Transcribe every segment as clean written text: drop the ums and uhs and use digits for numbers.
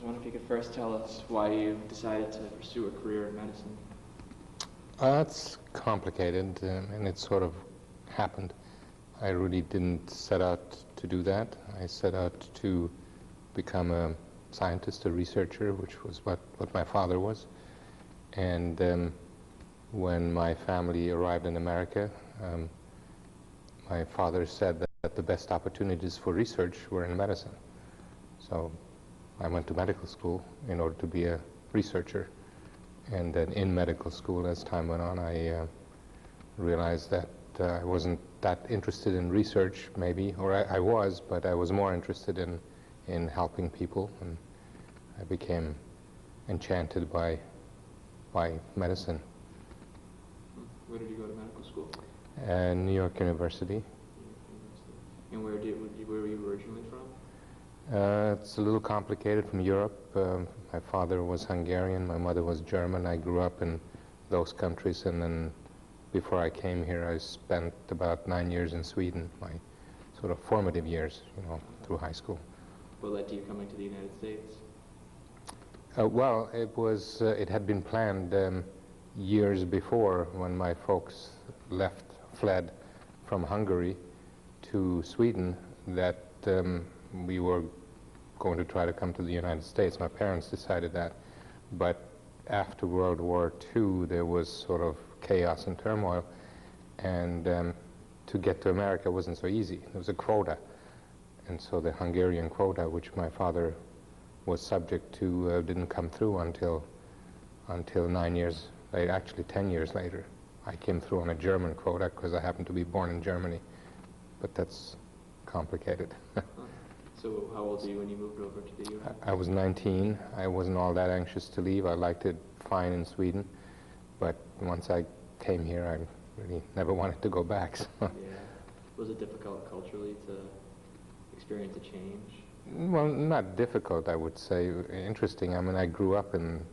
wonder if you could first tell us why you decided to pursue a career in medicine. It's complicated, and it sort of happened. I really didn't set out to do that. I set out to become a scientist, a researcher, which was what my father was. And when my family arrived in America, my father said that the best opportunities for research were in medicine. So I went to medical school in order to be a researcher. And then in medical school, as time went on, I realized that I wasn't that interested in research, maybe, or I was, but I was more interested in helping people, and I became enchanted by medicine. Where did you go to medical school? New York University. And where were you originally from? It's a little complicated, from Europe. My father was Hungarian, my mother was German. I grew up in those countries, and then before I came here, I spent about 9 years in Sweden, my sort of formative years, through high school. What led to you coming to the United States? Well, it had been planned years before, when my folks fled from Hungary to Sweden, that we were going to try to come to the United States. My parents decided that, but after World War II, there was sort of chaos and turmoil, and to get to America wasn't so easy. There was a quota, and so the Hungarian quota, which my father was subject to, didn't come through until 9 years later, actually 10 years later. I came through on a German quota because I happened to be born in Germany, but that's complicated. So how old were you when you moved over to the U.S.? I was 19. I wasn't all that anxious to leave. I liked it fine in Sweden, but once I came here, I really never wanted to go back. So. Yeah. Was it difficult culturally to experience a change? Well, not difficult, I would say. Interesting. I mean, I grew up in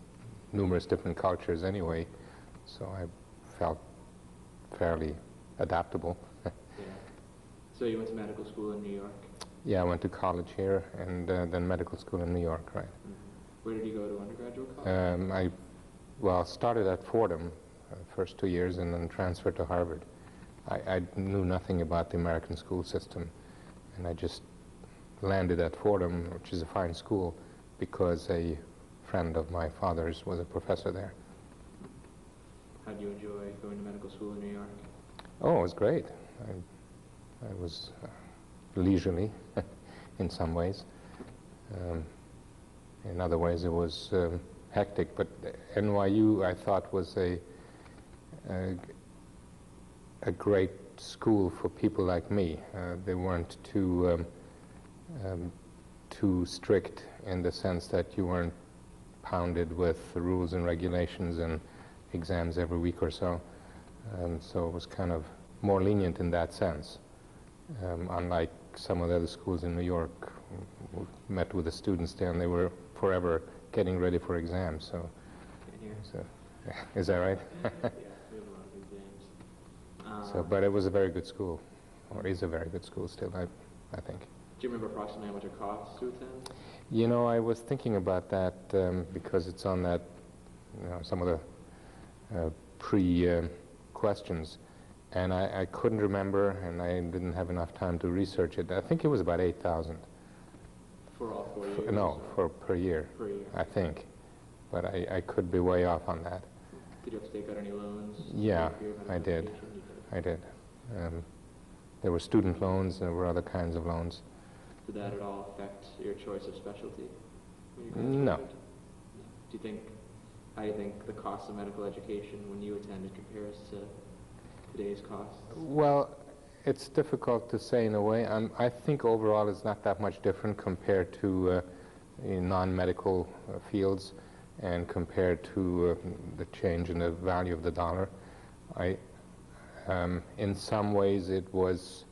numerous different cultures anyway, so I felt fairly adaptable. Yeah. So you went to medical school in New York? Yeah, I went to college here, and then medical school in New York, right. Mm-hmm. Where did you go to undergraduate college? I started at Fordham, first 2 years, and then transferred to Harvard. I knew nothing about the American school system, and I just landed at Fordham, which is a fine school, because a friend of my father's was a professor there. How did you enjoy going to medical school in New York? Oh, it was great. I was leisurely in some ways. In other ways, it was hectic. But NYU, I thought, was a great school for people like me. They weren't too strict in the sense that you weren't pounded with the rules and regulations and exams every week or so. So it was kind of more lenient in that sense. Unlike some of the other schools in New York, we met with the students there, and they were forever getting ready for exams. So, is that right? Yeah, we have a lot of exams. But it was a very good school, or is a very good school still, I think. Do you remember approximately how much it costs to attend? I was thinking about that because it's on that, some of the pre-questions. And I couldn't remember, and I didn't have enough time to research it. I think it was about $8,000. For all 4 years? No, per year. Per year. I think. But I could be way off on that. Did you have to take out any loans? Yeah, I did. I did. There were student loans, there were other kinds of loans. Did that at all affect your choice of specialty? No. How do you think the cost of medical education when you attended compares to today's costs? Well, it's difficult to say in a way. I think overall it's not that much different compared to non-medical fields and compared to the change in the value of the dollar. In some ways it was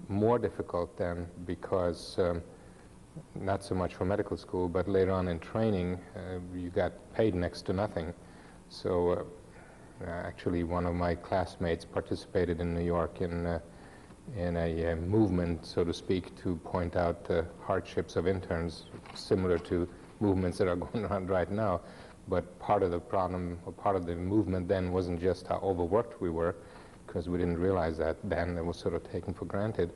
more difficult then because not so much for medical school, but later on in training you got paid next to nothing. So actually one of my classmates participated in New York in a movement, so to speak, to point out the hardships of interns, similar to movements that are going on right now. But part of the problem, or part of the movement then, wasn't just how overworked we were, because we didn't realize that then. It was sort of taken for granted,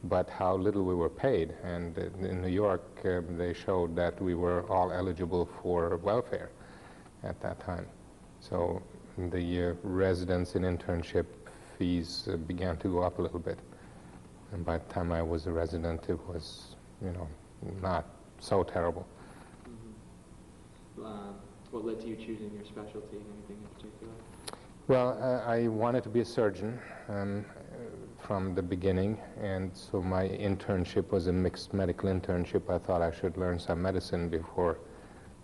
but how little we were paid. And in New York, they showed that we were all eligible for welfare at that time. So the residence and internship fees began to go up a little bit. And by the time I was a resident, it was, not so terrible. What led to you choosing your specialty? Anything in particular? Well, I wanted to be a surgeon from the beginning, and so my internship was a mixed medical internship. I thought I should learn some medicine before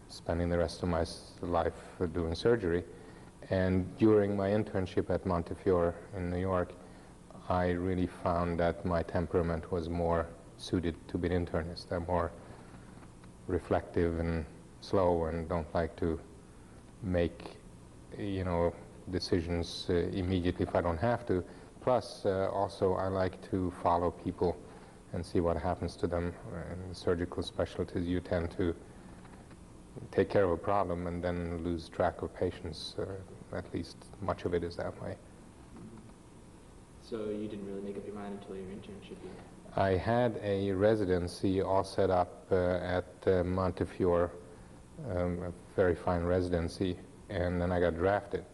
spending the rest of my life doing surgery. And during my internship at Montefiore in New York, I really found that my temperament was more suited to be an internist. I'm more reflective and slow and don't like to make, decisions immediately if I don't have to. Plus, also, I like to follow people and see what happens to them. In surgical specialties, you tend to take care of a problem and then lose track of patients. At least much of it is that way. So you didn't really make up your mind until your internship year? I had a residency all set up at Montefiore, a very fine residency, and then I got drafted.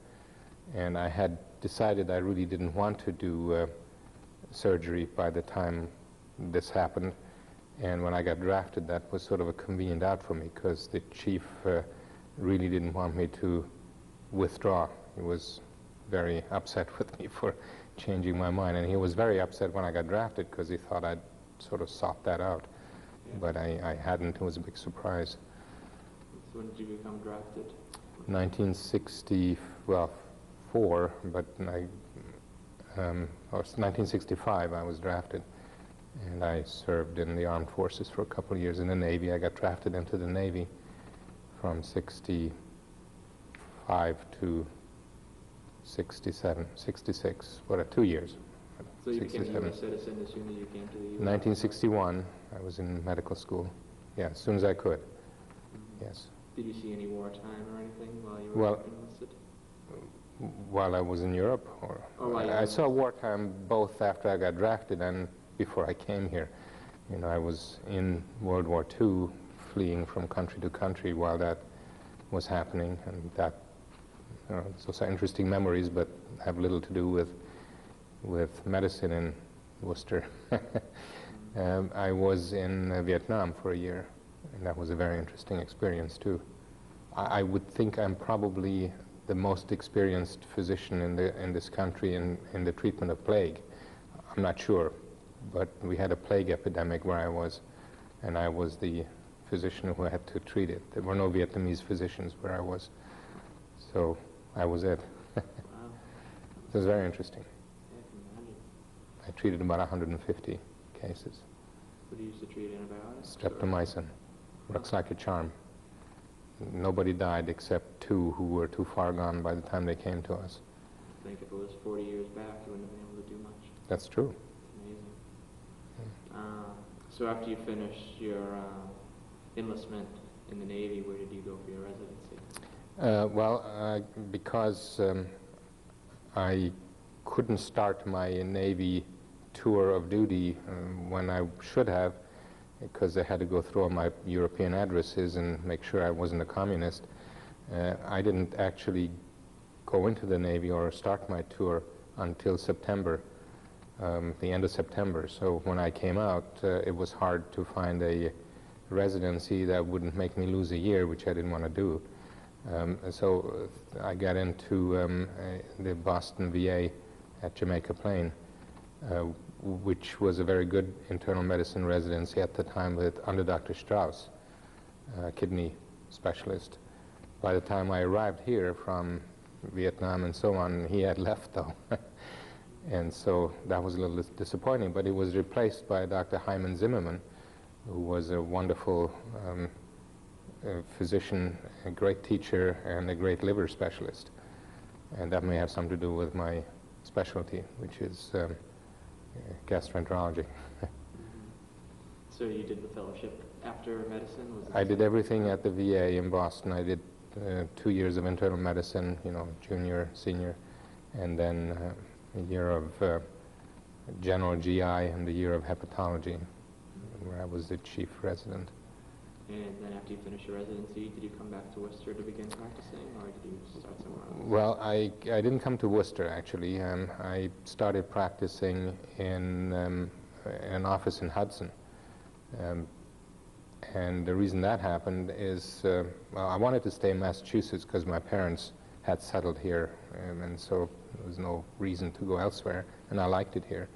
And I had decided I really didn't want to do surgery by the time this happened. And when I got drafted, that was sort of a convenient out for me, because the chief really didn't want me to withdraw. He was very upset with me for changing my mind. And he was very upset when I got drafted, because he thought I'd sort of sought that out. Yeah. But I hadn't. It was a big surprise. So when did you become drafted? 1964, but or 1965 I was drafted. And I served in the armed forces for a couple of years in the Navy. I got drafted into the Navy from 65 to 67, 66, 2 years. So you became a U.S. citizen as soon as you came to the U.S.? 1961, I was in medical school. Yeah, as soon as I could. Yes. Did you see any wartime or anything while you were enlisted? While I was in Europe? I saw wartime both after I got drafted and before I came here. I was in World War II, fleeing from country to country while that was happening, and that those are interesting memories, but have little to do with medicine in Worcester. I was in Vietnam for a year, and that was a very interesting experience too. I would think I'm probably the most experienced physician in this country in the treatment of plague. I'm not sure, but we had a plague epidemic where I was, and I was the physician who had to treat it. There were no Vietnamese physicians where I was, so I was it. Wow. It was very interesting. Yeah, I can imagine. I treated about 150 cases. What do you used to treat, antibiotics? Streptomycin. Works like a charm. Nobody died except 2 who were too far gone by the time they came to us. I think if it was 40 years back, you wouldn't have been able to do much. That's true. It's amazing. So after you finished your enlistment in the Navy, where did you go for your residency? Because I couldn't start my Navy tour of duty when I should have, because I had to go through all my European addresses and make sure I wasn't a communist. I didn't actually go into the Navy or start my tour until September, the end of September. So when I came out, it was hard to find a residency that wouldn't make me lose a year, which I didn't want to do. So I got into the Boston VA at Jamaica Plain, which was a very good internal medicine residency at the time under Dr. Strauss, kidney specialist. By the time I arrived here from Vietnam and so on, he had left though. And so that was a little disappointing, but it was replaced by Dr. Hyman Zimmerman, who was a wonderful physician, a great teacher, and a great liver specialist. And that may have something to do with my specialty, which is gastroenterology. So you did the fellowship after medicine? Was it I did everything at the VA in Boston. I did 2 years of internal medicine, junior, senior, and then a year of general GI and a year of hepatology, where I was the chief resident. And then after you finished your residency, did you come back to Worcester to begin practicing, or did you start somewhere else? Well, I didn't come to Worcester, actually. I started practicing in an office in Hudson. And the reason that happened is, well, I wanted to stay in Massachusetts because my parents had settled here, and so there was no reason to go elsewhere, and I liked it here.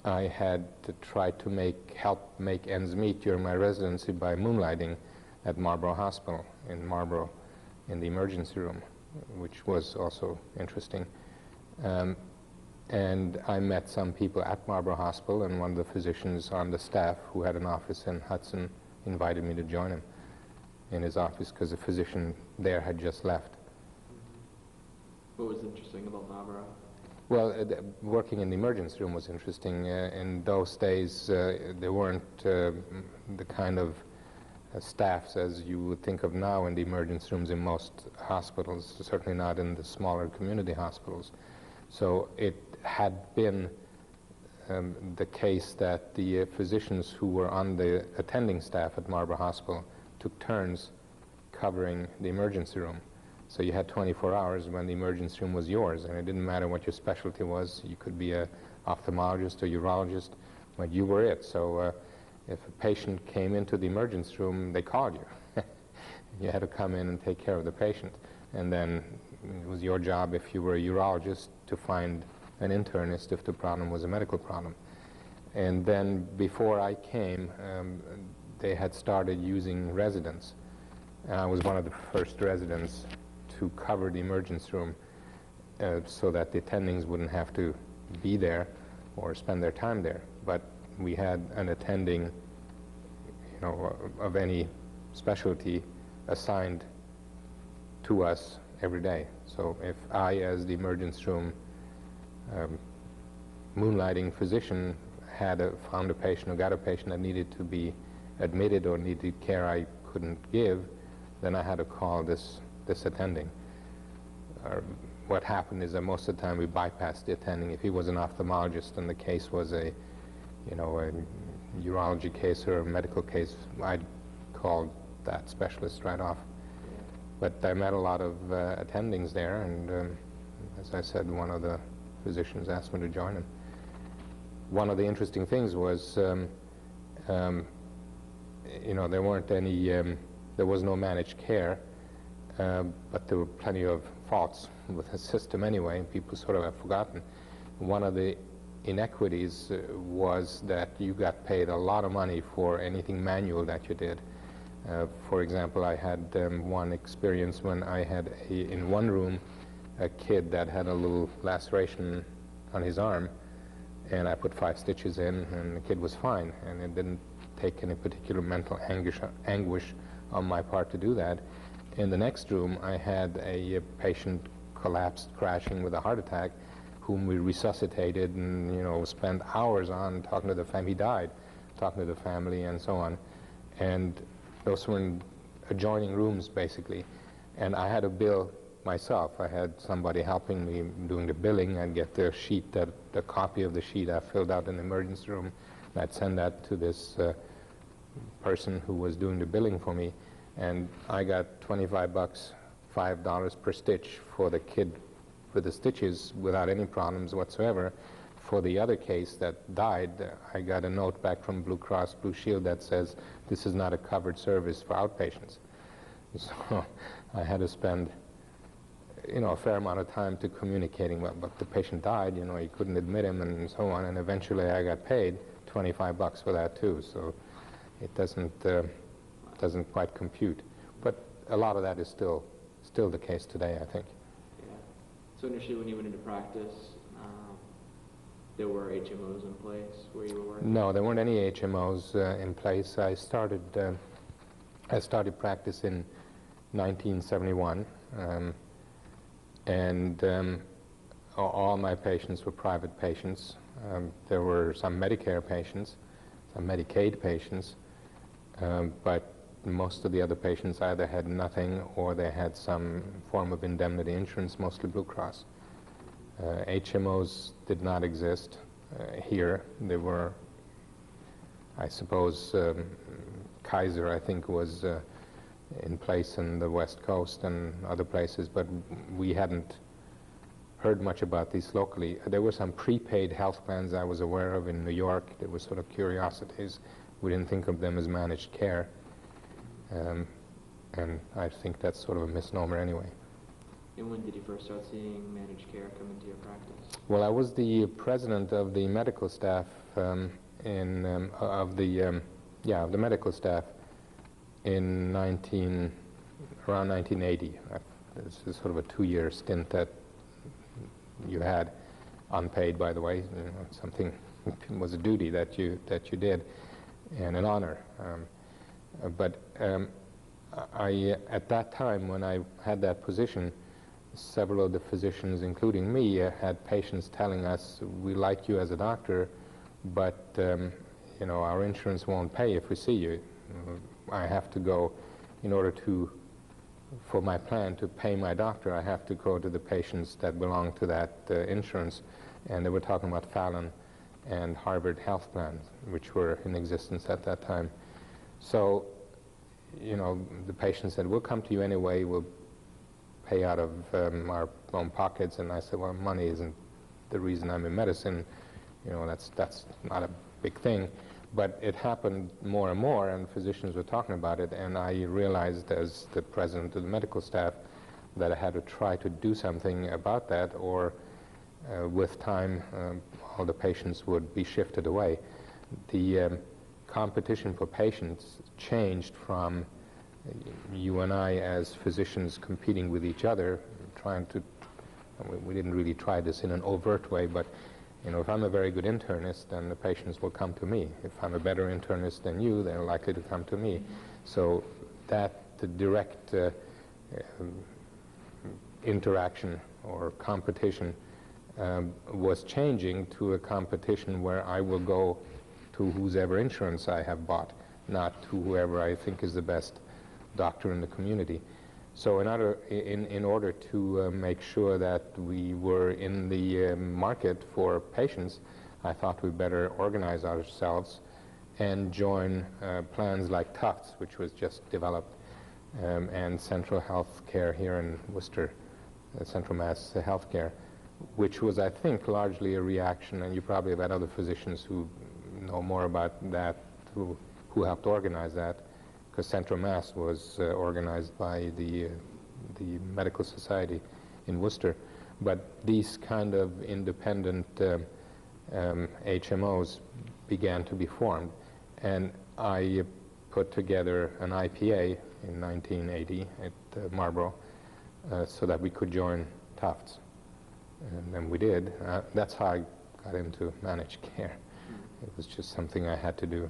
I had to try to help make ends meet during my residency by moonlighting at Marlborough Hospital in Marlborough in the emergency room, which was also interesting. And I met some people at Marlborough Hospital, and one of the physicians on the staff who had an office in Hudson invited me to join him in his office because the physician there had just left. What was interesting about Marlborough? Well, working in the emergency room was interesting. In those days, there weren't the kind of staffs as you would think of now in the emergency rooms in most hospitals, certainly not in the smaller community hospitals. So it had been the case that the physicians who were on the attending staff at Marlborough Hospital took turns covering the emergency room. So you had 24 hours when the emergency room was yours, and it didn't matter what your specialty was. You could be an ophthalmologist or urologist, but you were it. So if a patient came into the emergency room, they called you. You had to come in and take care of the patient. And then it was your job, if you were a urologist, to find an internist if the problem was a medical problem. And then before I came, they had started using residents. And I was one of the first residents to cover the emergency room so that the attendings wouldn't have to be there or spend their time there. But we had an attending, of any specialty assigned to us every day. So if I, as the emergency room moonlighting physician, found a patient or got a patient that needed to be admitted or needed care I couldn't give, then I had to call this attending. What happened is that most of the time we bypassed the attending. If he was an ophthalmologist and the case was a urology case or a medical case, I'd call that specialist right off. But I met a lot of attendings there, and as I said, one of the physicians asked me to join him. One of the interesting things was, there weren't any, there was no managed care, but there were plenty of faults with the system anyway. People sort of have forgotten. One of the inequities was that you got paid a lot of money for anything manual that you did. For example, I had one experience when I had, in one room, a kid that had a little laceration on his arm, and I put 5 stitches in, and the kid was fine, and it didn't take any particular mental anguish on my part to do that. In the next room, I had a patient collapsed, crashing with a heart attack, whom we resuscitated and, spent hours on talking to the family. He died, talking to the family and so on. And those were in adjoining rooms, basically. And I had to bill myself. I had somebody helping me doing the billing. I'd get the sheet, the copy of the sheet I filled out in the emergency room, and I'd send that to this person who was doing the billing for me. And I got $25, $5 per stitch for the kid with the stitches without any problems whatsoever. For the other case that died, I got a note back from Blue Cross Blue Shield that says this is not a covered service for outpatients. So I had to spend, a fair amount of time to communicating. Well, but the patient died, you couldn't admit him and so on. And eventually I got paid $25 for that too. So it doesn't quite compute. But a lot of that is still the case today, I think. Yeah. So initially when you went into practice, there were HMOs in place where you were working? No, there weren't any HMOs in place. I started practice in 1971, and all my patients were private patients, There were some Medicare patients, some Medicaid patients, but most of the other patients either had nothing or they had some form of indemnity insurance, mostly Blue Cross. HMOs did not exist here. They were, I suppose, Kaiser, I think, was in place in the West Coast and other places, but we hadn't heard much about these locally. There were some prepaid health plans I was aware of in New York. They were sort of curiosities. We didn't think of them as managed care. And I think that's sort of a misnomer anyway. And when did you first start seeing managed care come into your practice? Well, I was the president of the medical staff of the medical staff in around 1980. This is sort of a 2-year stint that you had, unpaid, by the way. You know, something was a duty that you did, and an honor. But I, at that time, when I had that position, several of the physicians, including me, had patients telling us, "We like you as a doctor, but you know, our insurance won't pay if we see you. I have to go, in order to, for my plan to pay my doctor, I have to go to the patients that belong to that insurance." And they were talking about Fallon and Harvard health plans, which were in existence at that time. So, you know, the patient said, "We'll come to you anyway, we'll pay out of our own pockets." And I said, "Well, money isn't the reason I'm in medicine. You know, that's not a big thing." But it happened more and more, and physicians were talking about it, and I realized as the president of the medical staff that I had to try to do something about that, or with time, all the patients would be shifted away. The competition for patients changed from you and I as physicians competing with each other, trying to, we didn't really try this in an overt way, but you know, if I'm a very good internist, then the patients will come to me. If I'm a better internist than you, they're likely to come to me. So that the direct interaction or competition was changing to a competition where I will go to whoever insurance I have bought, not to whoever I think is the best doctor in the community. So in order to make sure that we were in the market for patients, I thought we better organize ourselves and join plans like Tufts, which was just developed, and Central Health Care here in Worcester, Central Mass Healthcare, which was, I think, largely a reaction, and you probably have had other physicians who know more about that, who helped organize that, because Central Mass was organized by the Medical Society in Worcester. But these kind of independent HMOs began to be formed, and I put together an IPA in 1980 at Marlborough so that we could join Tufts, and then we did. That's how I got into managed care. It was just something I had to do.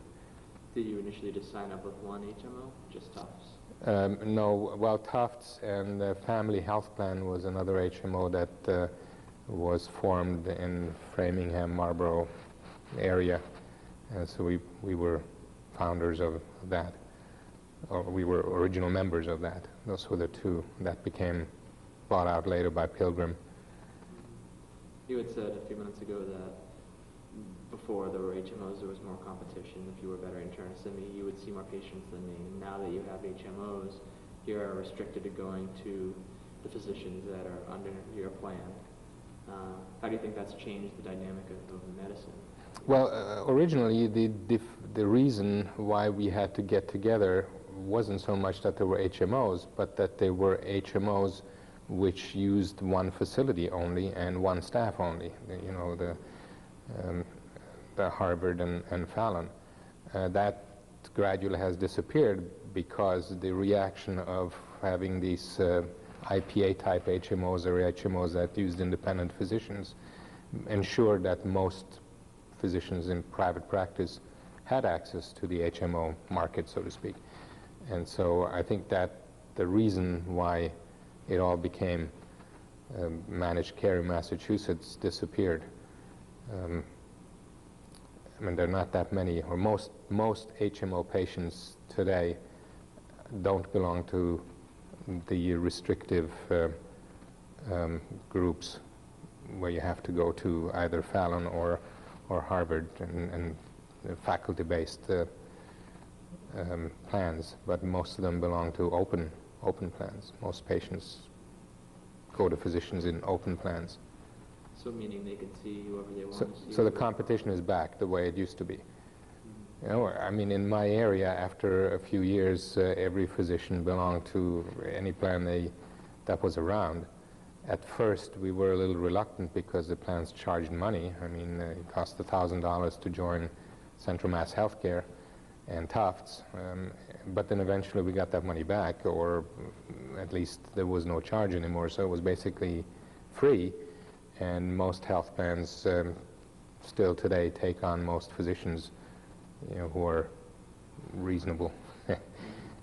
Did you initially just sign up with one HMO, just Tufts? No, well, Tufts and Family Health Plan was another HMO that was formed in Framingham, Marlborough area. And so we were founders of that, or we were original members of that. Those were the two that became bought out later by Pilgrim. You had said a few minutes ago that before there were HMOs, there was more competition. If you were a better internist than me, you would see more patients than me. Now that you have HMOs, you are restricted to going to the physicians that are under your plan. How do you think that's changed the dynamic of medicine? Well, originally the reason why we had to get together wasn't so much that there were HMOs, but that there were HMOs which used one facility only and one staff only. You know, the Harvard and Fallon. That gradually has disappeared because the reaction of having these IPA-type HMOs or HMOs that used independent physicians ensured that most physicians in private practice had access to the HMO market, so to speak. And so I think that the reason why it all became managed care in Massachusetts disappeared. mean, there are not that many, or most HMO patients today don't belong to the restrictive groups where you have to go to either Fallon or Harvard and faculty-based plans, but most of them belong to open plans. Most patients go to physicians in open plans. So meaning they can see whoever they want to see? So the competition is back the way it used to be. You know, I mean, in my area, after a few years, every physician belonged to any plan that was around. At first, we were a little reluctant because the plans charged money. I mean, it cost $1,000 to join Central Mass Healthcare and Tufts, but then eventually we got that money back, or at least there was no charge anymore, so it was basically free, and most health plans still today take on most physicians, you know, who are reasonable.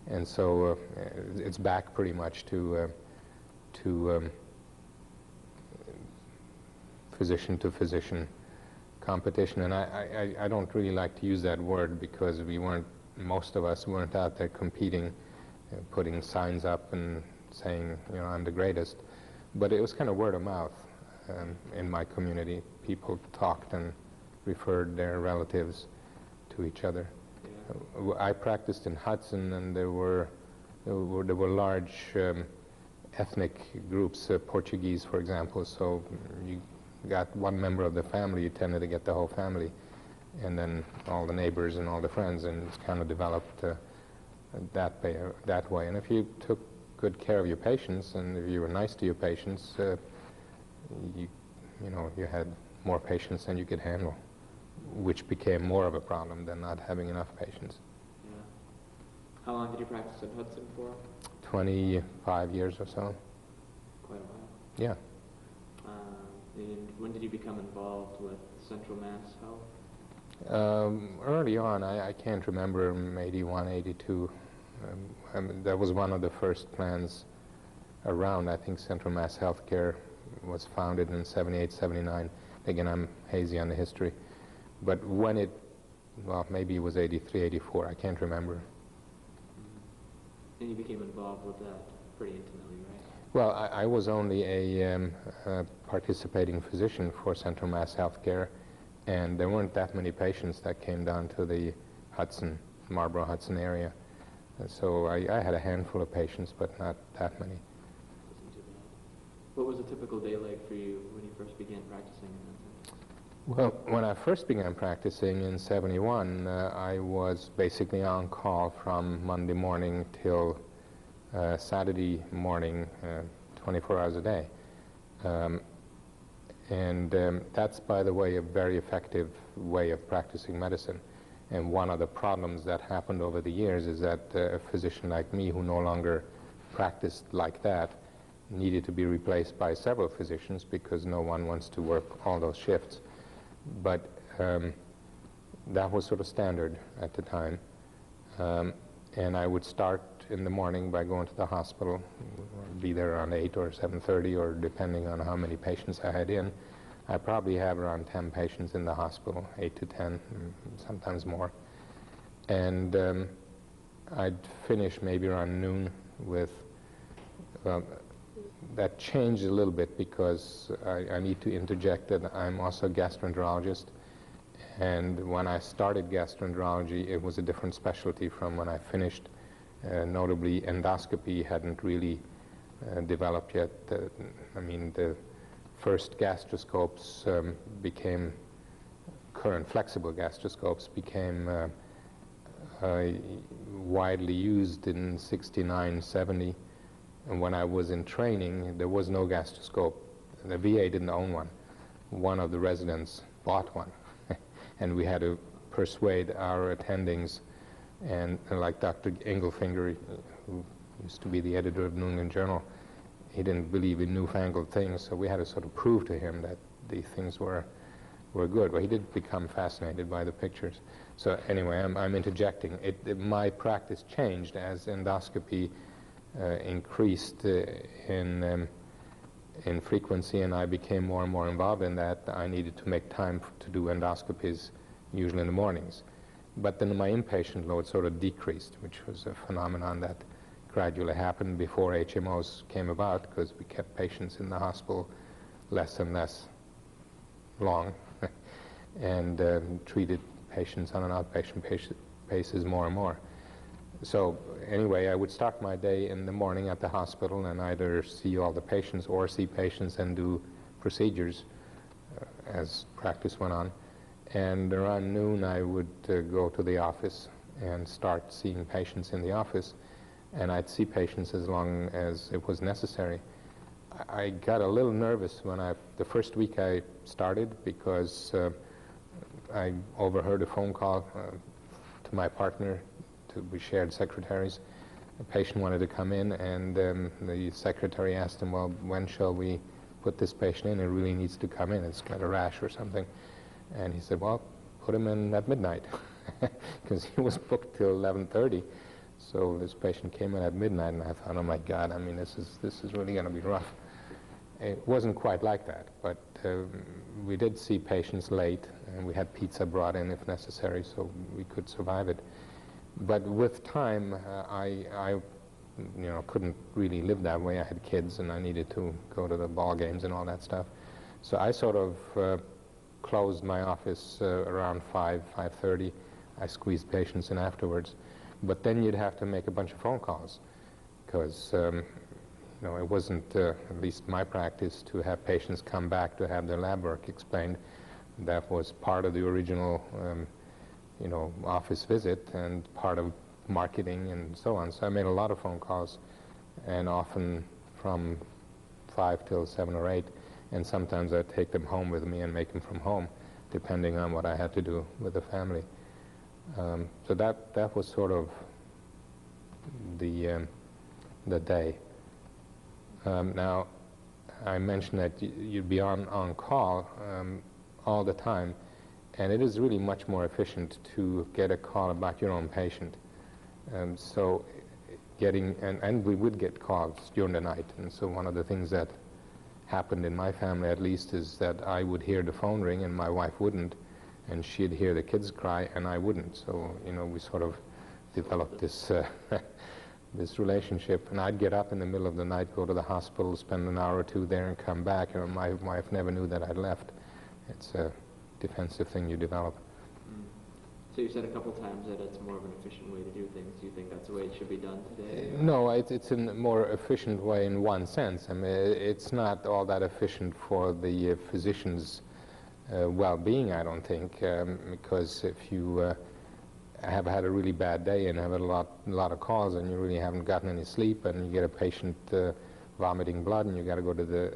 And so it's back pretty much to physician competition, and I don't really like to use that word because most of us weren't out there competing, putting signs up and saying, you know, I'm the greatest, but it was kind of word of mouth in my community. People talked and referred their relatives to each other. Yeah. I practiced in Hudson, and there were large ethnic groups, Portuguese, for example, so you got one member of the family, you tended to get the whole family, and then all the neighbors and all the friends, and it's kind of developed that way. And if you took good care of your patients, and if you were nice to your patients, you had more patients than you could handle, which became more of a problem than not having enough patients. Yeah. How long did you practice in Hudson for? 25 years or so. Quite a while. Yeah. And when did you become involved with Central Mass Health? Early on, I can't remember, 81, 82. That was one of the first plans around. I think Central Mass Healthcare was founded in 78, 79. Again, I'm hazy on the history. But when maybe it was 83, 84, I can't remember. And you became involved with that pretty intimately, right? Well, I was only a participating physician for Central Mass Healthcare, and there weren't that many patients that came down to the Marlboro-Hudson area. So I had a handful of patients, but not that many. Wasn't too bad. What was a typical day like for you when you first began practicing in Hudson? Well, when I first began practicing in 71, I was basically on call from Monday morning till Saturday morning, 24 hours a day. That's, by the way, a very effective way of practicing medicine. And one of the problems that happened over the years is that a physician like me, who no longer practiced like that, needed to be replaced by several physicians because no one wants to work all those shifts. But that was sort of standard at the time. And I would start in the morning by going to the hospital, be there around 8 or 7:30, or depending on how many patients I had in. I probably have around 10 patients in the hospital, 8 to 10, sometimes more. And I'd finish maybe around noon with, that changed a little bit because I need to interject that I'm also a gastroenterologist. And when I started gastroenterology, it was a different specialty from when I finished. Notably, endoscopy hadn't really developed yet. The first gastroscopes became, current flexible gastroscopes became widely used in 69, 70. And when I was in training, there was no gastroscope. The VA didn't own one. One of the residents bought one. And we had to persuade our attendings, and like Dr. Engelfinger, who used to be the editor of New England Journal, he didn't believe in newfangled things, so we had to sort of prove to him that these things were good. Well, he did become fascinated by the pictures. So anyway, I'm interjecting. My practice changed as endoscopy increased in frequency, and I became more and more involved in that. I needed to make time to do endoscopies usually in the mornings. But then my inpatient load sort of decreased, which was a phenomenon that gradually happened before HMOs came about, because we kept patients in the hospital less and less long and treated patients on an outpatient basis more and more. So anyway, I would start my day in the morning at the hospital and either see all the patients or see patients and do procedures as practice went on. And around noon I would go to the office and start seeing patients in the office, and I'd see patients as long as it was necessary. I got a little nervous when the first week I started, because I overheard a phone call to my partner. We shared secretaries. A patient wanted to come in, and the secretary asked him, well, when shall we put this patient in? It really needs to come in. It's got a rash or something. And he said, well, put him in at midnight, because he was booked till 11:30. So this patient came in at midnight, and I thought, oh my God, I mean, this is really going to be rough. It wasn't quite like that, but we did see patients late, and we had pizza brought in if necessary, so we could survive it. But with time, I couldn't really live that way. I had kids, and I needed to go to the ball games and all that stuff. So I sort of closed my office around 5:30. I squeezed patients in afterwards. But then you'd have to make a bunch of phone calls, because it wasn't, at least my practice, to have patients come back to have their lab work explained. That was part of the original office visit and part of marketing and so on. So I made a lot of phone calls, and often from 5 till 7 or 8, and sometimes I'd take them home with me and make them from home, depending on what I had to do with the family. So that was sort of the day. Now, I mentioned that you'd be on call all the time, and it is really much more efficient to get a call about your own patient. So getting, and we would get calls during the night, and so one of the things that happened in my family, at least, is that I would hear the phone ring and my wife wouldn't, and she'd hear the kids cry and I wouldn't. So we sort of developed this this relationship, and I'd get up in the middle of the night, go to the hospital, spend an hour or two there, and come back, and my wife never knew that I'd left. It's a defensive thing you develop. So you said a couple times that it's more of an efficient way to do things. Do you think that's the way it should be done today? No, it's a more efficient way in one sense. I mean, it's not all that efficient for the physician's well-being, I don't think, because if you have had a really bad day and have a lot of calls, and you really haven't gotten any sleep, and you get a patient vomiting blood, and you got to go to the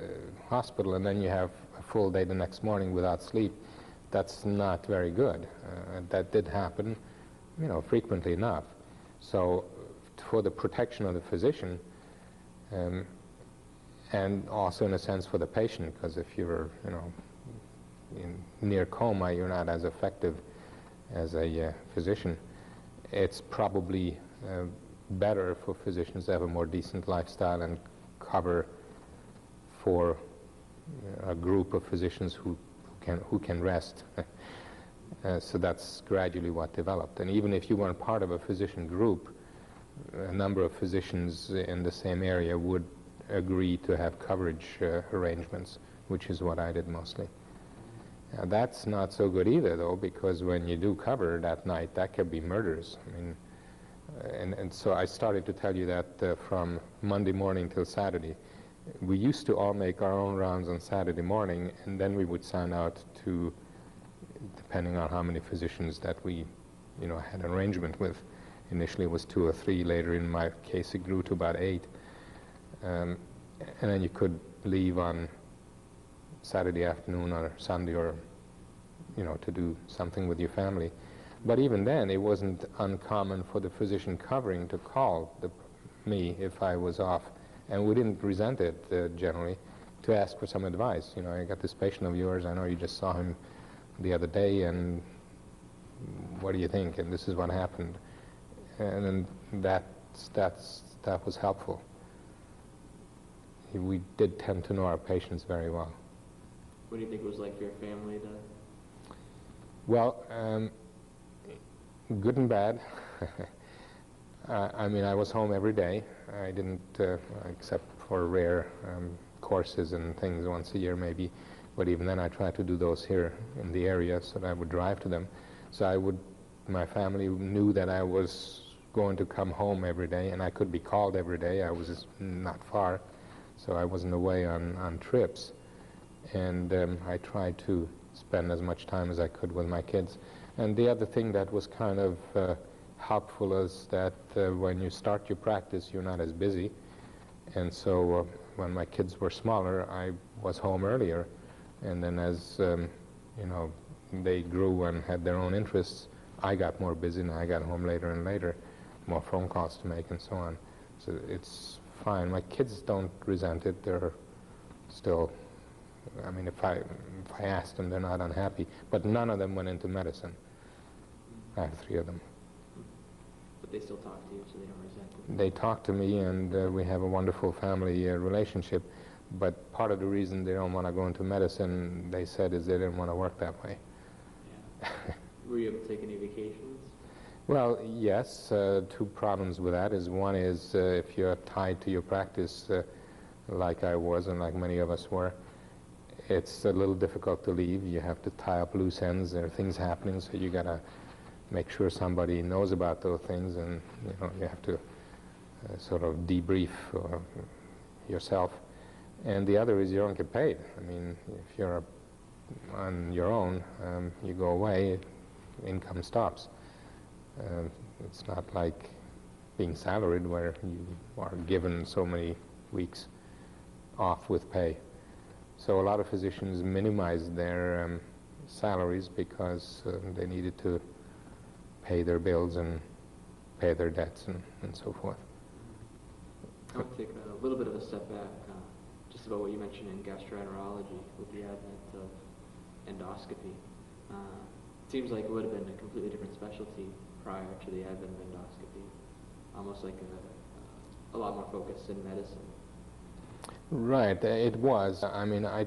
hospital, and then you have a full day the next morning without sleep, that's not very good. That did happen, frequently enough. So for the protection of the physician, and also in a sense for the patient, because if you're, in near coma, you're not as effective as a physician. It's probably better for physicians to have a more decent lifestyle and cover for a group of physicians who can rest. So that's gradually what developed. And even if you weren't part of a physician group, a number of physicians in the same area would agree to have coverage arrangements, which is what I did mostly. Now, that's not so good either, though, because when you do cover that night, that could be murders. I mean, and so I started to tell you that from Monday morning till Saturday. We used to all make our own rounds on Saturday morning, and then we would sign out to, depending on how many physicians that we, had an arrangement with. Initially it was 2 or 3. Later in my case it grew to about 8. And then you could leave on Saturday afternoon or Sunday, or, to do something with your family. But even then, it wasn't uncommon for the physician covering to call me if I was off. And we didn't resent it, generally, to ask for some advice. I got this patient of yours, I know you just saw him the other day, and what do you think? And this is what happened. And then that was helpful. We did tend to know our patients very well. What do you think it was like for your family Well, good and bad. I mean, I was home every day. I didn't, except for rare courses and things once a year maybe, but even then I tried to do those here in the area, so that I would drive to them. So my family knew that I was going to come home every day, and I could be called every day. I was not far, so I wasn't away on trips. And I tried to spend as much time as I could with my kids. And the other thing that was kind of helpful is that when you start your practice, you're not as busy. And so when my kids were smaller, I was home earlier. And then as they grew and had their own interests, I got more busy, and I got home later and later, more phone calls to make and so on. So it's fine. My kids don't resent it. They're still, I mean, if I ask them, they're not unhappy. But none of them went into medicine. I have 3 of them. But they still talk to you, so they don't resent it. They talk to me, and we have a wonderful family relationship. But part of the reason they don't want to go into medicine, they said, is they didn't want to work that way. Yeah. Were you able to take any vacations? Well, yes. 2 problems with that is, one is if you're tied to your practice like I was and like many of us were, it's a little difficult to leave. You have to tie up loose ends. There are things happening, so you got to make sure somebody knows about those things, and you have to sort of debrief yourself. And the other is you don't get paid. I mean, if you're on your own, you go away, income stops. It's not like being salaried where you are given so many weeks off with pay. So a lot of physicians minimized their salaries because they needed to pay their bills and pay their debts and so forth. I want to take a little bit of a step back, just about what you mentioned in gastroenterology with the advent of endoscopy. It seems like it would have been a completely different specialty prior to the advent of endoscopy, almost like a lot more focused in medicine. Right, it was. I mean, I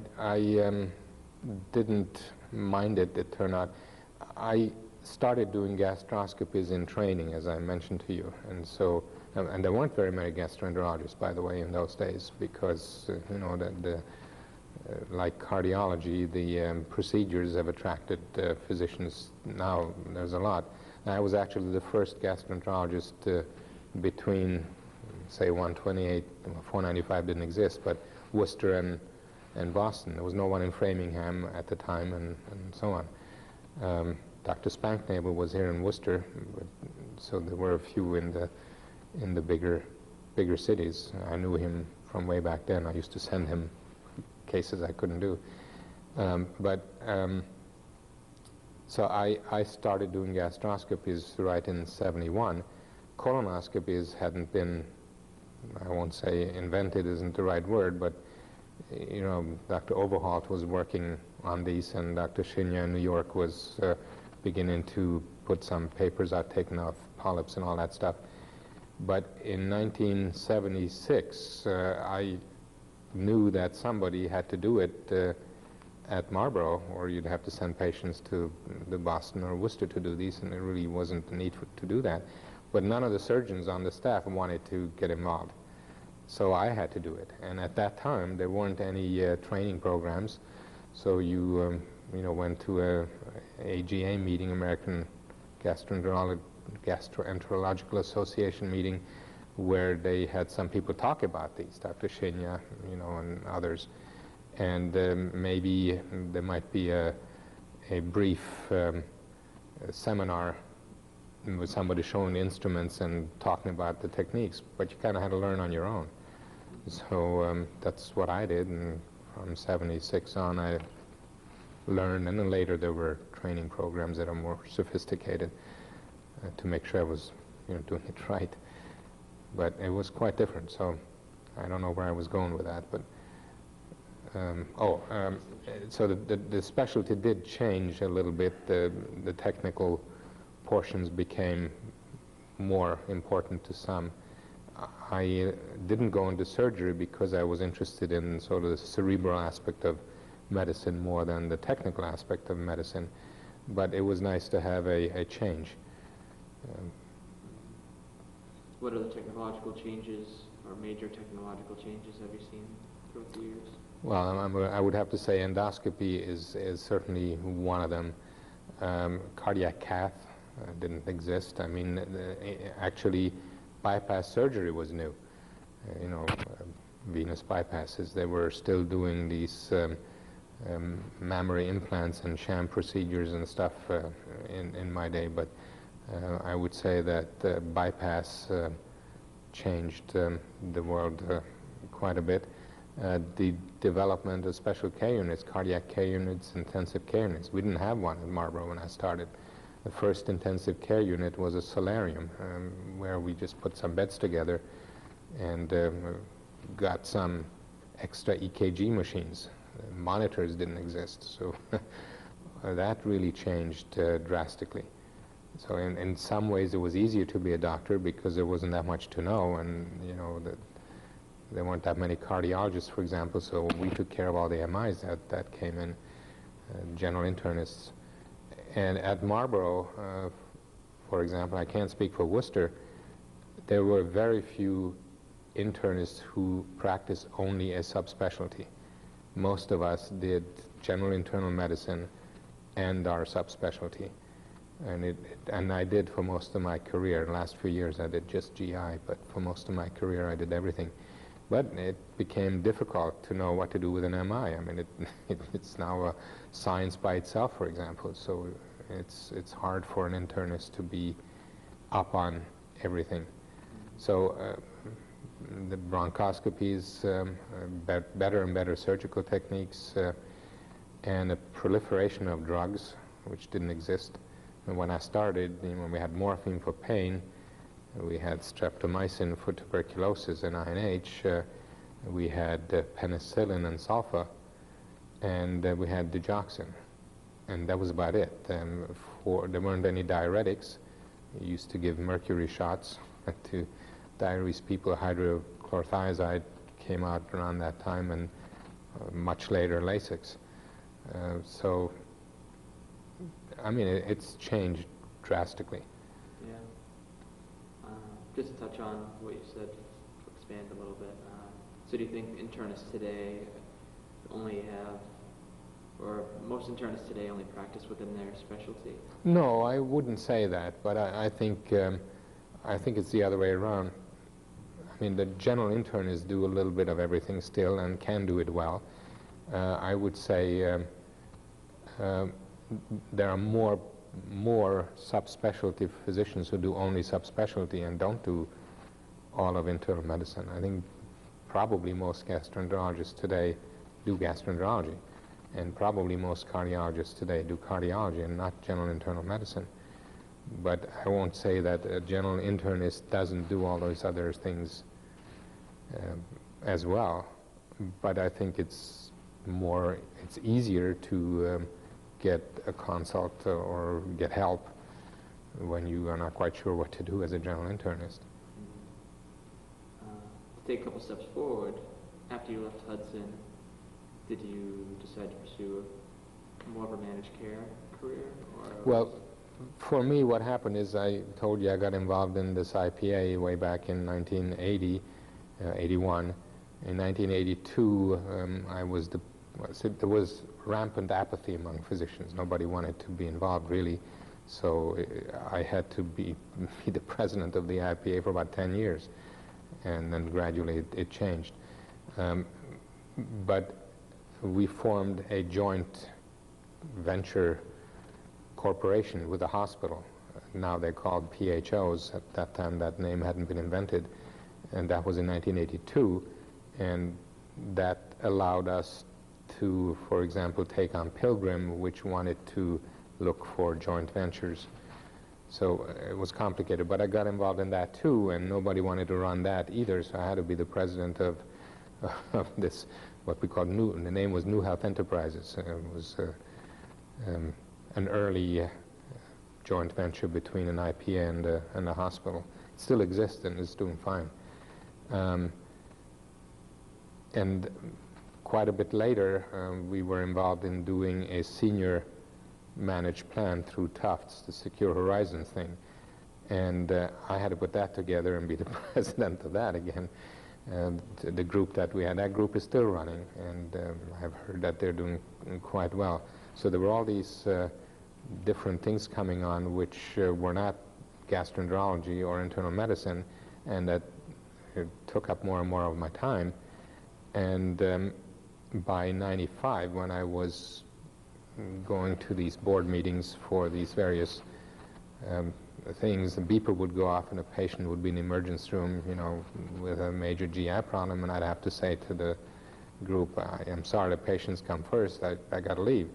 didn't mind it, it turned out. I started doing gastroscopies in training, as I mentioned to you, and so, and there weren't very many gastroenterologists, by the way, in those days, because, like cardiology, the procedures have attracted physicians. Now there's a lot. I was actually the first gastroenterologist between, say, 128, 495 didn't exist, but Worcester and Boston. There was no one in Framingham at the time, and so on. Dr. Spanknebel was here in Worcester, so there were a few in the bigger cities. I knew him from way back then. I used to send him cases I couldn't do. So I started doing gastroscopies right in '71. Colonoscopies hadn't been, I won't say invented isn't the right word, but Dr. Overholt was working on these, and Dr. Shinya in New York was beginning to put some papers out, taking off polyps and all that stuff. But in 1976, I knew that somebody had to do it at Marlborough, or you'd have to send patients to the Boston or Worcester to do these, and there really wasn't the need to do that. But none of the surgeons on the staff wanted to get involved. So I had to do it. And at that time, there weren't any training programs. So you went to a AGA meeting, American Gastroenterological Association meeting, where they had some people talk about these, Dr. Shinya, and others. And maybe there might be a brief seminar with somebody showing the instruments and talking about the techniques, but you kind of had to learn on your own. So that's what I did, and from '76 on I learned, and then later there were training programs that are more sophisticated to make sure I was doing it right. But it was quite different, so I don't know where I was going with that, but so the specialty did change a little bit. The technical portions became more important to some. I didn't go into surgery because I was interested in sort of the cerebral aspect of medicine more than the technical aspect of medicine. but it was nice to have a change. What other technological changes or major technological changes have you seen throughout the years? Well, I would have to say endoscopy is certainly one of them. Cardiac cath didn't exist. I mean, actually, bypass surgery was new. Venous bypasses. They were still doing these mammary implants and sham procedures and stuff in my day, but I would say that bypass changed the world quite a bit. The development of special care units, cardiac care units, intensive care units. We didn't have one at Marlborough when I started. The first intensive care unit was a solarium where we just put some beds together and got some extra EKG machines. Monitors didn't exist, so that really changed drastically. So in some ways it was easier to be a doctor because there wasn't that much to know, and there weren't that many cardiologists, for example, so we took care of all the MIs that came in, general internists. And at Marlborough, for example, I can't speak for Worcester, there were very few internists who practiced only a subspecialty. Most of us did general internal medicine and our subspecialty. And I did for most of my career. The last few years I did just GI, but for most of my career I did everything. But it became difficult to know what to do with an MI. I mean, it's now a science by itself, for example, so it's hard for an internist to be up on everything. So the bronchoscopies, better and better surgical techniques, and a proliferation of drugs, which didn't exist. And when I started, we had morphine for pain, we had streptomycin for tuberculosis and INH, we had penicillin and sulfa, and we had digoxin. And that was about it. There weren't any diuretics. We used to give mercury shots to diuresis people. Hydrochlorothiazide came out around that time, and much later Lasix. So, I mean, it's changed drastically. Yeah. Just to touch on what you said, expand a little bit. So do you think internists today only have, or most internists today only practice within their specialty? No, I wouldn't say that, but I think it's the other way around. I mean, the general internists do a little bit of everything still and can do it well. I would say there are more subspecialty physicians who do only subspecialty and don't do all of internal medicine. I think probably most gastroenterologists today do gastroenterology, and probably most cardiologists today do cardiology and not general internal medicine. But I won't say that a general internist doesn't do all those other things as well, but I think it's easier to get a consult or get help when you are not quite sure what to do as a general internist. To take a couple steps forward, after you left Hudson, did you decide to pursue more of a managed care career? Well, for me, what happened is I told you I got involved in this IPA way back in 1980, 81. In 1982, there was rampant apathy among physicians. Nobody wanted to be involved, really. So I had to be the president of the IPA for about 10 years. And then gradually it changed. But we formed a joint venture corporation with the hospital. Now they're called PHOs. At that time, that name hadn't been invented. And that was in 1982. And that allowed us to, for example, take on Pilgrim, which wanted to look for joint ventures. So it was complicated, but I got involved in that too, and nobody wanted to run that either, so I had to be the president of this, what we called the name was New Health Enterprises. It was an early joint venture between an IPA and a hospital. It still exists and is doing fine. And quite a bit later, we were involved in doing a senior managed plan through Tufts, the Secure Horizons thing. And I had to put that together and be the president of that again. The group that we had, that group is still running, and I've heard that they're doing quite well. So there were all these different things coming on which were not gastroenterology or internal medicine, and that took up more and more of my time. And by '95, when I was going to these board meetings for these various things, the beeper would go off and a patient would be in the emergency room, you know, with a major GI problem, and I'd have to say to the group, I'm sorry, the patients come first, I got to leave.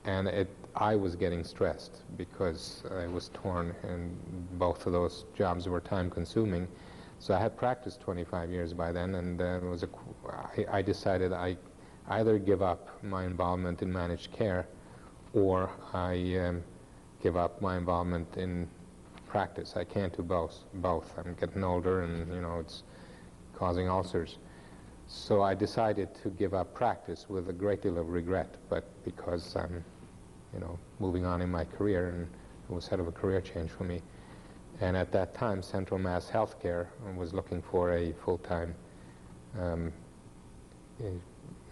And I was getting stressed because I was torn, and both of those jobs were time consuming. So I had practiced 25 years by then, and I decided I either give up my involvement in managed care, or I give up my involvement in practice. I can't do both. I'm getting older, and you know, it's causing ulcers. So I decided to give up practice with a great deal of regret, but because I'm, you know, moving on in my career, and it was sort of a career change for me. And at that time, Central Mass Healthcare was looking for a full-time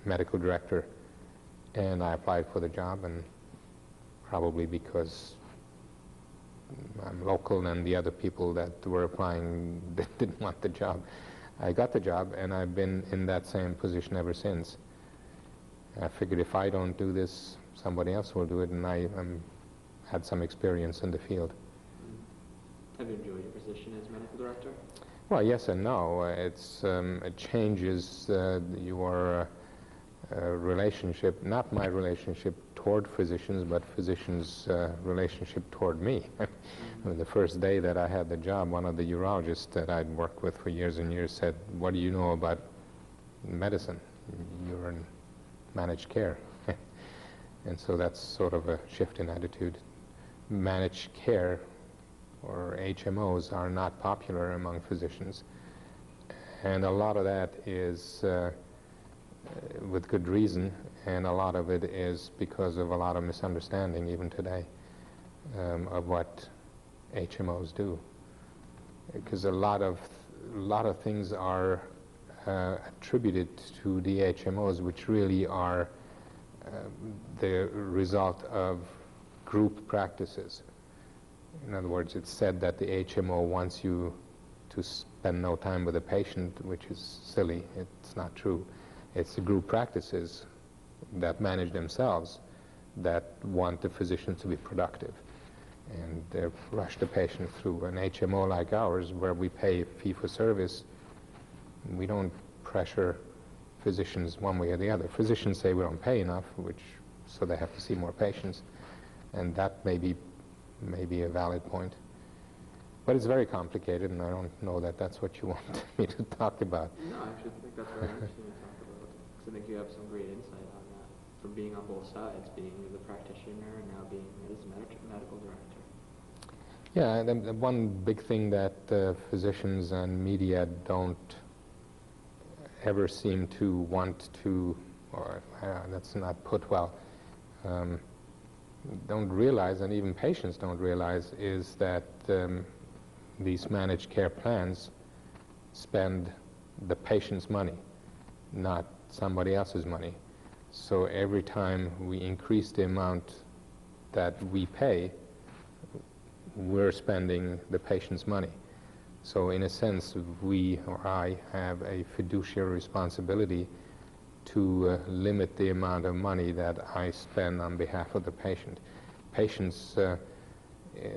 medical director, and I applied for the job, and probably because I'm local and the other people that were applying didn't want the job, I got the job, and I've been in that same position ever since. I figured if I don't do this, somebody else will do it, and I had some experience in the field. Have you enjoyed your position as medical director? Well, yes and no. It changes your relationship, not my relationship toward physicians, but physicians' relationship toward me. I mean, the first day that I had the job, one of the urologists that I'd worked with for years and years said, "What do you know about medicine? You're in managed care." And so that's sort of a shift in attitude. Managed care, or HMOs, are not popular among physicians. And a lot of that is with good reason, and a lot of it is because of a lot of misunderstanding, even today, of what HMOs do. Because a lot of things are attributed to the HMOs, which really are the result of group practices. In other words, it's said that the HMO wants you to spend no time with the patient, which is silly. It's not true. It's the group practices that manage themselves that want the physician to be productive. And they rush the patient through. An HMO like ours, where we pay fee-for-service, we don't pressure physicians one way or the other. Physicians say we don't pay enough, so they have to see more patients, and that may be a valid point. But it's very complicated, and I don't know that that's what you want me to talk about. No, I actually think that's very interesting to talk about, because I think you have some great insight on that, from being on both sides, being the practitioner and now being as medical director. Yeah, the one big thing that physicians and media don't ever seem to want to, or that's not put well, don't realize, and even patients don't realize, is that these managed care plans spend the patient's money, not somebody else's money. So every time we increase the amount that we pay, we're spending the patient's money. So in a sense, we, or I, have a fiduciary responsibility to limit the amount of money that I spend on behalf of the patient. Patients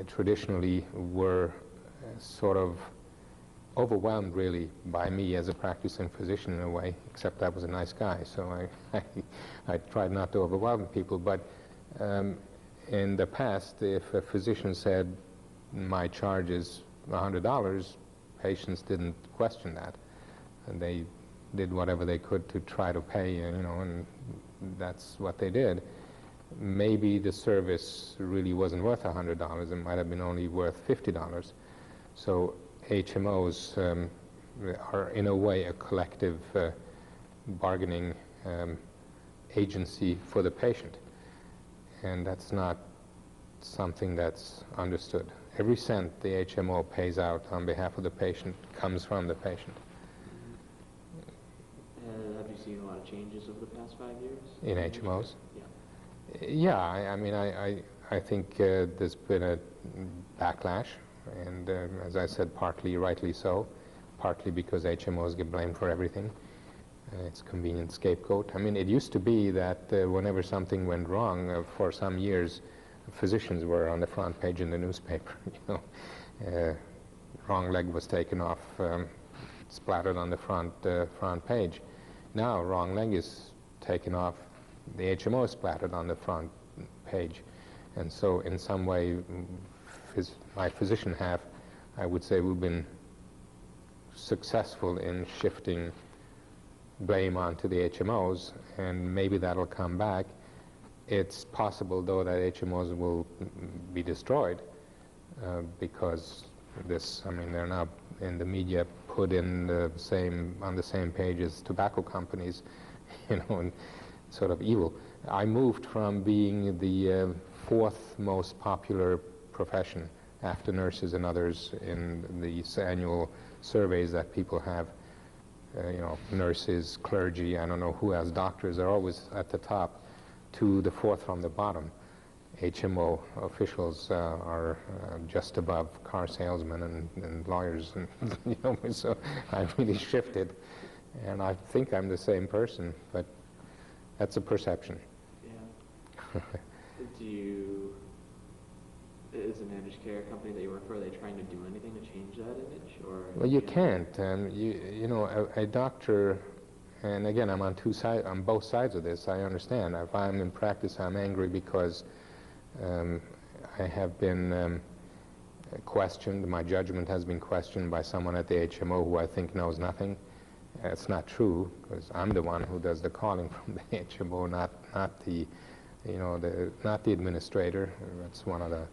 traditionally were sort of overwhelmed, really, by me as a practicing physician in a way, except I was a nice guy, so I tried not to overwhelm people. But in the past, if a physician said, my charge is $100, patients didn't question that, and they did whatever they could to try to pay, you know, and that's what they did. Maybe the service really wasn't worth $100. It might have been only worth $50. So HMOs are, in a way, a collective bargaining agency for the patient. And that's not something that's understood. Every cent the HMO pays out on behalf of the patient comes from the patient. Have you seen a lot of changes over the past 5 years? In HMOs? Yeah. Yeah, I mean, I think there's been a backlash, and as I said, partly rightly so, partly because HMOs get blamed for everything. It's a convenient scapegoat. I mean, it used to be that whenever something went wrong, for some years, physicians were on the front page in the newspaper. Wrong leg was taken off, splattered on the front page. Now, wrong leg is taken off, the HMO is splattered on the front page. And so, in some way, my physician half, I would say we've been successful in shifting blame onto the HMOs, and maybe that'll come back. It's possible, though, that HMOs will be destroyed because they're now in the media put in on the same page as tobacco companies, and sort of evil. I moved from being the fourth most popular profession after nurses and others in these annual surveys that people have. Nurses, clergy, I don't know who else, doctors are always at the top, to the fourth from the bottom. HMO officials are just above car salesmen and lawyers, and so I really shifted, and I think I'm the same person, but that's a perception. Yeah. Is a managed care company that you work for, are they trying to do anything to change that image, or? Well, you can't. A doctor, and again, I'm on both sides of this. I understand. If I'm in practice, I'm angry because I have been questioned. My judgment has been questioned by someone at the HMO who I think knows nothing. It's not true, because I'm the one who does the calling from the HMO, not the administrator. That's one of the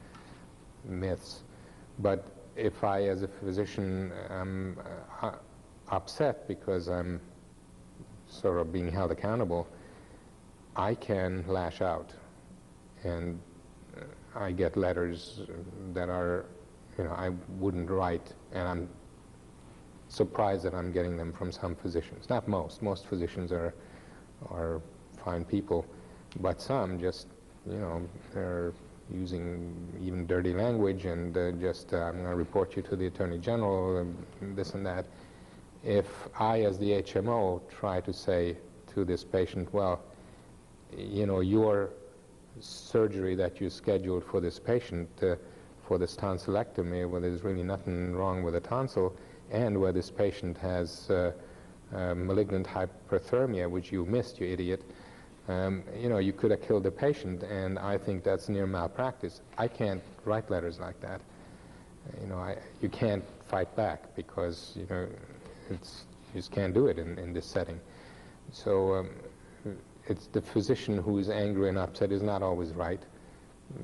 myths. But if I, as a physician, am upset because I'm sort of being held accountable, I can lash out, and I get letters that are, I wouldn't write, and I'm surprised that I'm getting them from some physicians. Not most. Most physicians are fine people, but some just, they're using even dirty language and I'm going to report you to the Attorney General, this and that. If I, as the HMO, try to say to this patient, well, your surgery that you scheduled for this patient, for this tonsillectomy, where there's really nothing wrong with the tonsil, and where this patient has malignant hyperthermia, which you missed, you idiot, you could have killed the patient, and I think that's near malpractice. I can't write letters like that. You can't fight back because, you just can't do it in this setting. So it's the physician who is angry and upset is not always right.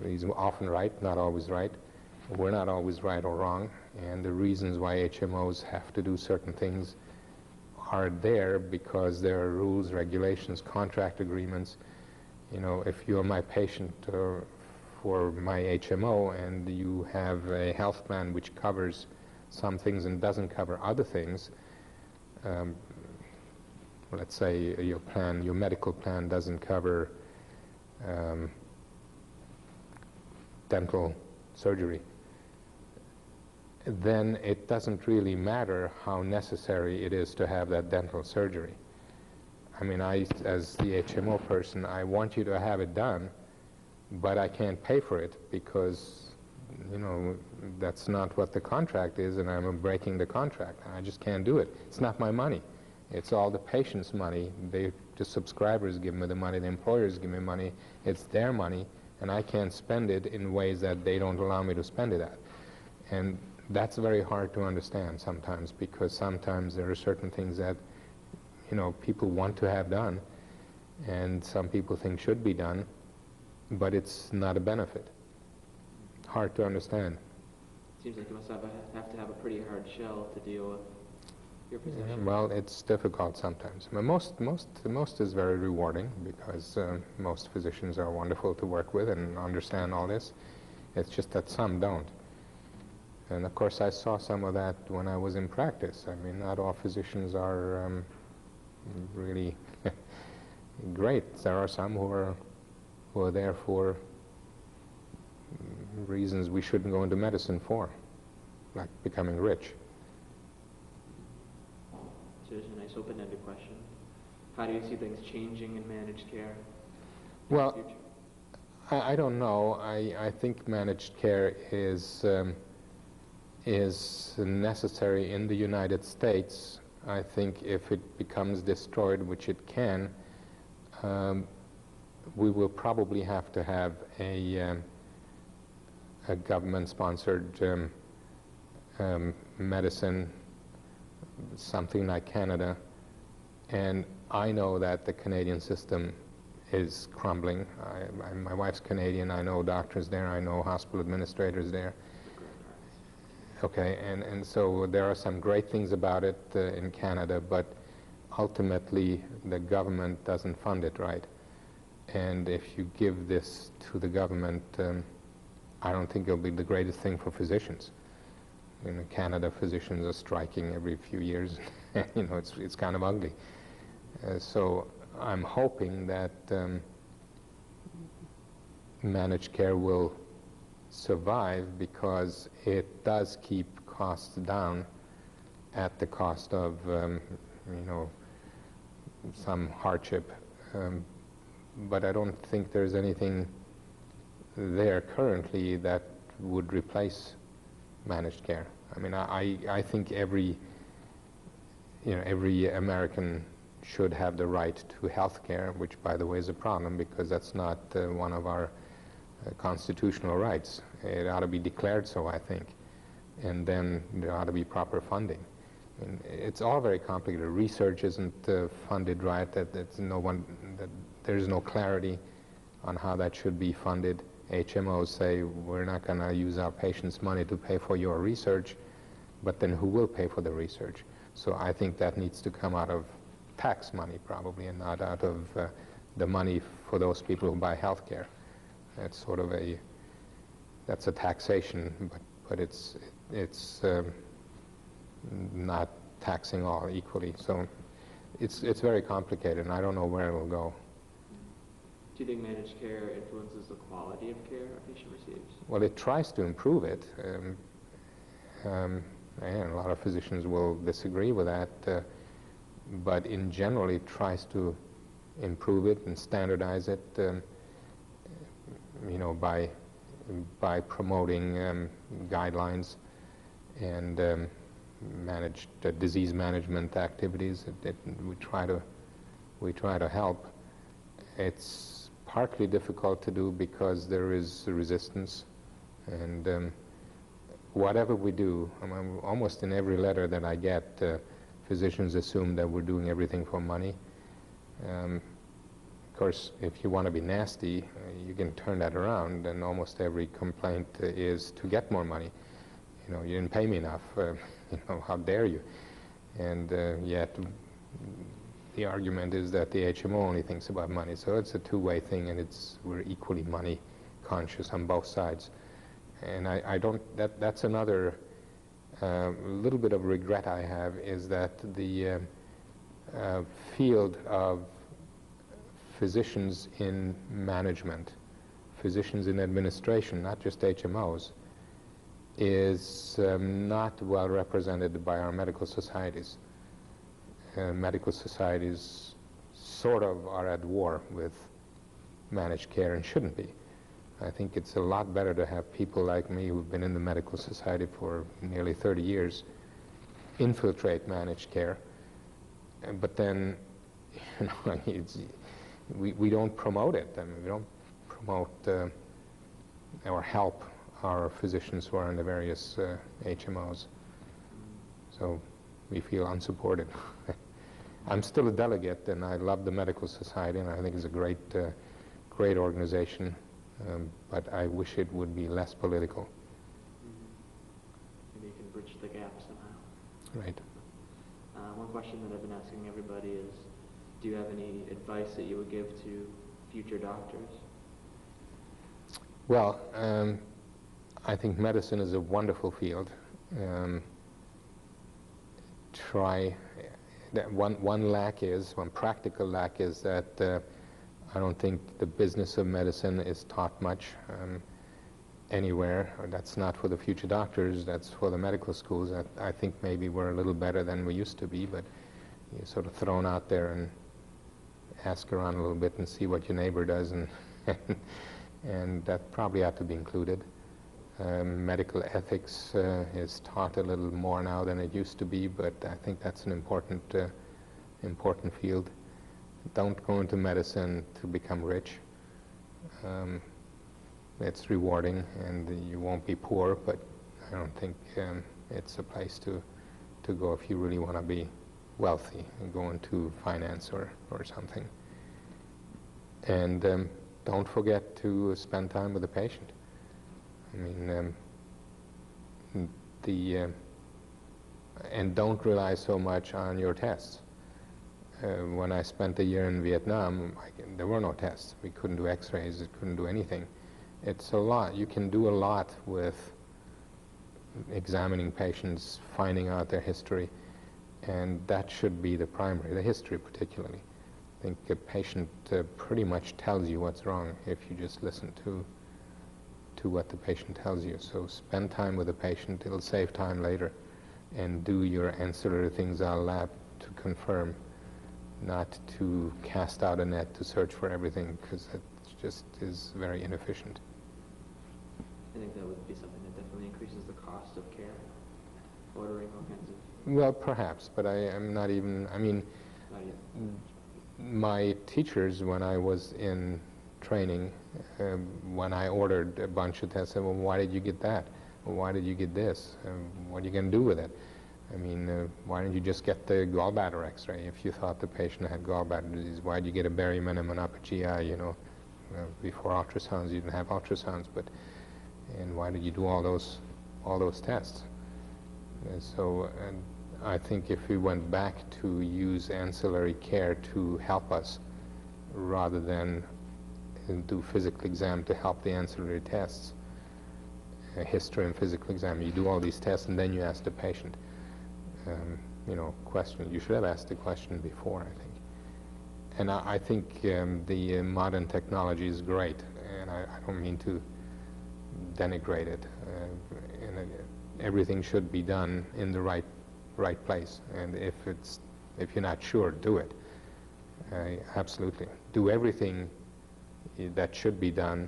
He's often right, not always right. We're not always right or wrong, and the reasons why HMOs have to do certain things are there because there are rules, regulations, contract agreements. If you're my patient for my HMO and you have a health plan which covers some things and doesn't cover other things, let's say your medical plan doesn't cover dental surgery, then it doesn't really matter how necessary it is to have that dental surgery. I mean, as the HMO person, I want you to have it done, but I can't pay for it because, that's not what the contract is, and I'm breaking the contract. I just can't do it. It's not my money. It's all the patient's money. The subscribers give me the money, the employers give me money. It's their money, and I can't spend it in ways that they don't allow me to spend it at. And that's very hard to understand sometimes, because sometimes there are certain things that, people want to have done, and some people think should be done, but it's not a benefit. Hard to understand. Seems like you must have to have a pretty hard shell to deal with your position. Yeah, well, it's difficult sometimes. But most is very rewarding because most physicians are wonderful to work with and understand all this. It's just that some don't. And of course I saw some of that when I was in practice. I mean, not all physicians are really great. There are some who are there for reasons we shouldn't go into medicine for, like becoming rich. So there's a nice open-ended question. How do you see things changing in managed care in Well, the future? I don't know. I think managed care is necessary in the United States. I think if it becomes destroyed, which it can, we will probably have to have a government-sponsored medicine, something like Canada. And I know that the Canadian system is crumbling. My wife's Canadian. I know doctors there. I know hospital administrators there. Okay, and so there are some great things about it in Canada, but ultimately the government doesn't fund it right. And if you give this to the government, I don't think it'll be the greatest thing for physicians. In Canada, physicians are striking every few years. You know, it's kind of ugly. So I'm hoping that managed care will survive because it does keep costs down at the cost of, you know, some hardship. But I don't think there's anything there currently that would replace managed care. I mean, I think every American should have the right to health care, which, by the way, is a problem because that's not one of our constitutional rights. It ought to be declared so, I think, and then there ought to be proper funding. I mean, it's all very complicated. Research isn't funded right. There's no clarity on how that should be funded. HMOs say, we're not going to use our patients' money to pay for your research, but then who will pay for the research? So I think that needs to come out of tax money probably, and not out of the money for those people who buy health care. That's sort of that's a taxation, but it's not taxing all equally. So it's very complicated, and I don't know where it will go. Do you think managed care influences the quality of care a patient receives? Well, it tries to improve it. And a lot of physicians will disagree with that, but in general it tries to improve it and standardize it, you know, by promoting guidelines and managed disease management activities. We try to help. It's partly difficult to do because there is resistance, and whatever we do, I mean, almost in every letter that I get, physicians assume that we're doing everything for money. Of course, if you want to be nasty, you can turn that around, and almost every complaint is to get more money. You know, you didn't pay me enough. You know, how dare you? And yet the argument is that the HMO only thinks about money. So it's a two-way thing, and we're equally money conscious on both sides. And that's another little bit of regret I have, is that the field of physicians in management, physicians in administration, not just HMOs, is not well represented by our medical societies. Medical societies sort of are at war with managed care and shouldn't be. I think it's a lot better to have people like me who've been in the medical society for nearly 30 years infiltrate managed care, but then, you know, we don't promote it. I mean, we don't promote or help our physicians who are in the various HMOs. So we feel unsupported. I'm still a delegate, and I love the medical society, and I think it's a great organization, but I wish it would be less political. Maybe you can bridge the gap somehow. Right. One question that I've been asking everybody is, do you have any advice that you would give to future doctors? Well, I think medicine is a wonderful field. One practical lack is that I don't think the business of medicine is taught much anywhere. That's not for the future doctors, that's for the medical schools. I think maybe we're a little better than we used to be, but you're sort of thrown out there and ask around a little bit and see what your neighbor does, and and that probably ought to be included. Medical ethics is taught a little more now than it used to be, but I think that's an important field. Don't go into medicine to become rich. It's rewarding, and you won't be poor, but I don't think it's a place to go if you really want to be wealthy and go into finance or something. And don't forget to spend time with the patient. I mean, and don't rely so much on your tests. When I spent a year in Vietnam, there were no tests. We couldn't do x-rays, we couldn't do anything. It's a lot. You can do a lot with examining patients, finding out their history, and that should be the primary, the history particularly. I think a patient pretty much tells you what's wrong if you just listen to what the patient tells you. So spend time with the patient, it'll save time later, and do your ancillary things al lab to confirm, not to cast out a net to search for everything, because it just is very inefficient. I think that would be something that definitely increases the cost of care, ordering all kinds of... Well, perhaps, but I am not even, I mean, my teachers, when I was in training, when I ordered a bunch of tests, said, well, why did you get that? Well, why did you get this? What are you going to do with it? I mean, why didn't you just get the gallbladder x-ray if you thought the patient had gallbladder disease? Why did you get a barium and an upper GI, you know? Before ultrasounds, you didn't have ultrasounds, but, and why did you do all those tests? And I think if we went back to use ancillary care to help us, rather than do physical exam to help the ancillary tests, history and physical exam, you do all these tests and then you ask the patient, you know, question. You should have asked the question before, I think. And I think the modern technology is great, and I don't mean to denigrate it. And everything should be done in the right place, and if you're not sure, do it. Absolutely. Do everything that should be done,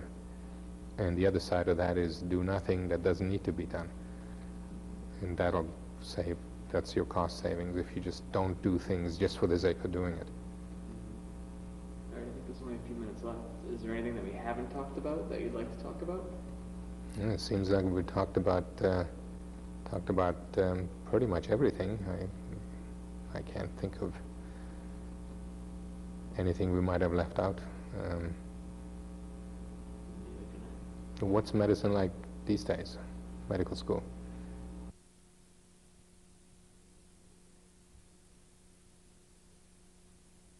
and the other side of that is do nothing that doesn't need to be done. And that's your cost savings if you just don't do things just for the sake of doing it. All right, I think there's only a few minutes left. Is there anything that we haven't talked about that you'd like to talk about? Yeah, it seems like we talked about pretty much everything. I can't think of anything we might have left out. What's medicine like these days, medical school?